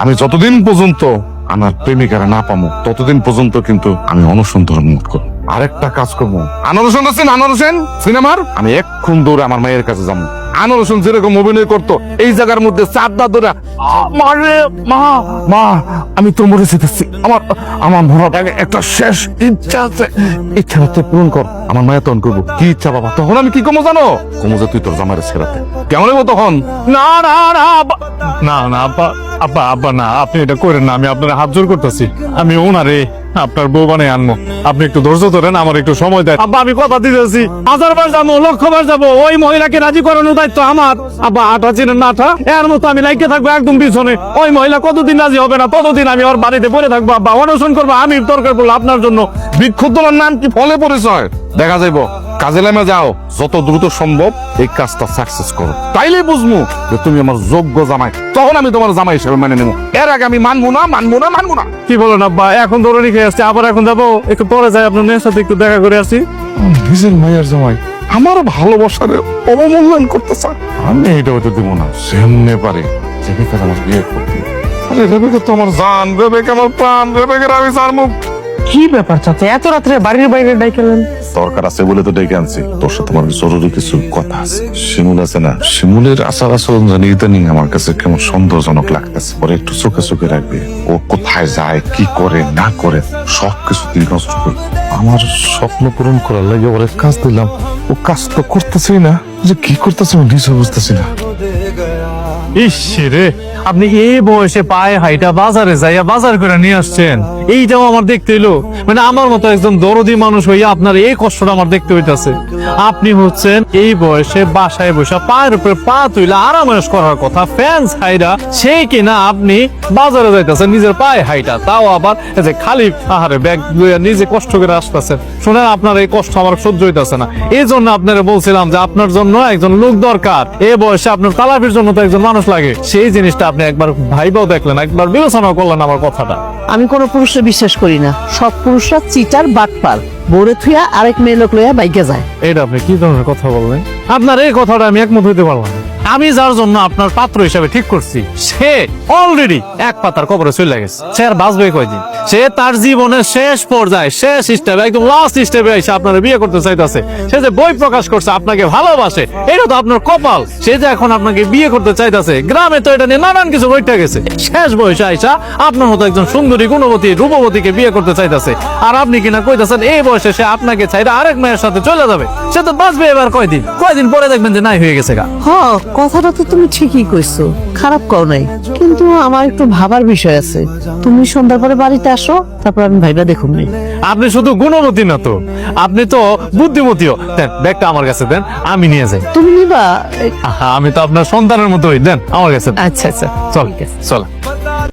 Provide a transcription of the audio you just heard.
আমি যতদিন পর্যন্ত আমার প্রেমিকারা না পামো ততদিন পর্যন্ত কিন্তু আমি অনশন ধর্ম করবো। আরেকটা কাজ করবো, আনোয়ার হোসেন আছেন, আনোয়ার হোসেন সিনেমার, আমি এক্ষুন দৌড়ে আমার মায়ের কাছে যাবো। আনোয়ার হোসেন যেরকম অভিনয় করতো এই জায়গার মধ্যে চারদা দৌড়া, মারে মা মা আমি তো মরে যেতেছি, আমার আমার মরার আগে একটা শেষ ইচ্ছা আছে, ইচ্ছাটা পূরণ কর। আমার মায়ের তখন করবো, কি ইচ্ছা বাবা? তখন আমি কি কমো জানো? কমো যে তুই তোর জামাইরে ছেড়াতে। কেমন হইব তখন? না না না না না আব্বা, আব্বা আব্বা না, আপনি এটা করেন না, আমি আপনার হাত জোর করতেছি। আমি ওনারে আপনার বউ বানাই আনবো, আপনি একটু ধৈর্য ধরেন, আমার একটু সময় দেন। আব্বা আমি কথা দিতেছি, 1000বার যাবো, 1,00,000বার যাবো, ওই মহিলাকে রাজি করানোর দায়িত্ব আমার। আব্বা আটা চিনেন না আটা, এর মতো আমি লাইকে থাকবো একদম পিছনে। ওই মহিলা কতদিন রাজি হবে না ততদিন আমি ওর বাড়িতে পড়ে থাকবো। আব্বা অনশন করবো আমি, দরকার পড়লো আপনার জন্য। বিক্ষুব্ধ নাম কি ফলে পরিচয় দেখা যাইব। কাজে নামে যাও, যত দ্রুত সম্ভব এই কাজটা সাকসেস করো, তাইলে বুঝবো যে তুমি আমার যোগ্য জামাই। তখন আমি তোমার জামাই হিসেবে মেনে নেবো, এর আগে আমি মানবো না মানবো না মানবো না। কি বলেন আব্বা? এখন দৌড়ে রেখে আসছি, আবার এখন যাবো, একটু পরে যাই আপনার মেয়ের সাথে একটু দেখা করে আসি। নিজের মায়ের জামাই আমার ভালোবাসারে অবমূল্যায়ন করতেছে, আমি এটা হতে দিব না। সেমনে পারে রেবেকার আমার বিয়ে করতে। আরে রেবেকা তো আমার জান, রেবেকা আমার প্রাণ, রেবেকার আমি চার মুখ। কি ব্যাপার চাচা, এত রাত্রে বাড়ির বাইরে ডাইকেলেন? দরকার আছে বলে তো ডেকে আনছি, তোর সাথে আমার জরুরি কিছু কথা আছে। শিমুল আছে না, শিমুলের আচার আচরণ জানি ইদানিং আমার কাছে কেমন সন্দেহজনক লাগতেছে। পরে একটু চোখে চোখে রাখবে, ও কোথায় যায় কি করে না করে সবকিছু তুই নষ্ট করবি। আমার স্বপ্ন পূরণ করার লাগে ওর কাজ দিলাম, ও কাজ তো করতেছেই না, যে কি করতেছে আমি নিজে বুঝতেছি না। ইস রে, আপনি এই বয়সে পায়ে হাইটা বাজারে যাইয়া বাজার করে নিয়ে আসছেন, এইটাও আমার দেখতে এলো। মানে আমার মতো একজন দরদি মানুষ হইয়া আপনার এই কষ্টটা আমার দেখতে হইতাছে। আপনি হচ্ছেন এই বয়সে বাসায় বসে পায়ের উপরে পা তুইলা আরামায়েশ করার কথা, ফ্যান হাইরা, সেই কিনা আপনি বাজারে যাইতেছেন নিজের পায়ে হাইটা, তাও আবার এই যে খালি আহারে ব্যাগ লইয়া নিজে কষ্ট করে আসতেছেন। শুনেন, আপনার এই কষ্ট আমার সহ্য হইতাছে না। এই জন্য আপনারা বলছিলাম যে আপনার জন্য একজন লোক দরকার। এই বয়সে আপনার তালাফির জন্য তো একজন মানুষ লাগে। সেই জিনিসটা আপনি একবার ভাইবাও দেখলেন, একবার বিবেচনা করলেন আমার কথাটা। আমি কোনো পুরুষে বিশ্বাস করি না, সব পুরুষরা চিটার বাটপার, বউরে থুয়া আরেক মেয়ে লোক লইয়া বাইকে যায়। এটা আপনি কি ধরনের কথা বললেন? আপনার এই কথাটা আমি একমত হইতে পারলাম না। আমি যার জন্য আপনার পাত্র হিসাবে ঠিক করছি, সে অলরেডি এক পাতার কবরে চলে গেছে। সে আর বাঁচবে কয়দিন? সে তার জীবনের শেষ পর্যায়ে, শেষ স্টেপে, একদম লাস্ট স্টেপে এসে আপনার বিয়ে করতে চাইতেছে। সে যে বই প্রকাশ করছে আপনাকে ভালোবাসে, এটা তো আপনার কপাল। সে যে এখন আপনাকে বিয়ে করতে চাইতেছে, গ্রামে তো এটা নিয়ে নানান কিছু বইটা গেছে। শেষ বয়সে আইসা আপনার মতো একজন সুন্দরী, গুণবতী, রূপবতীকে বিয়ে করতে চাইতেছে, আর আপনি কিনা কইতেছেন এই বয়সে সে আপনাকে চাইলে আরেক মেয়ের সাথে চলে যাবে। সে তো বাঁচবে এবার কয়দিন, কয়দিন পরে দেখবেন যে নাই হয়ে গেছে গা। হ্যাঁ, কথাটা তো তুমি ঠিকই কইছো, খারাপ কও নাই, কিন্তু আমার একটু ভাবার বিষয় আছে। তুমি সন্ধ্যার পরে বাড়িতে আসো, তারপর আমি ভাইবা দেখুন নি। আপনি শুধু গুণবতী না তো, আপনি তো বুদ্ধিমতীও। দেন ব্যাগটা আমার কাছে দেন, আমি নিয়ে যাই। তুমি নিবা? আহা, আমি তো আপনার সন্তানের মতোই, দেন আমার কাছে। আচ্ছা আচ্ছা, চল চল।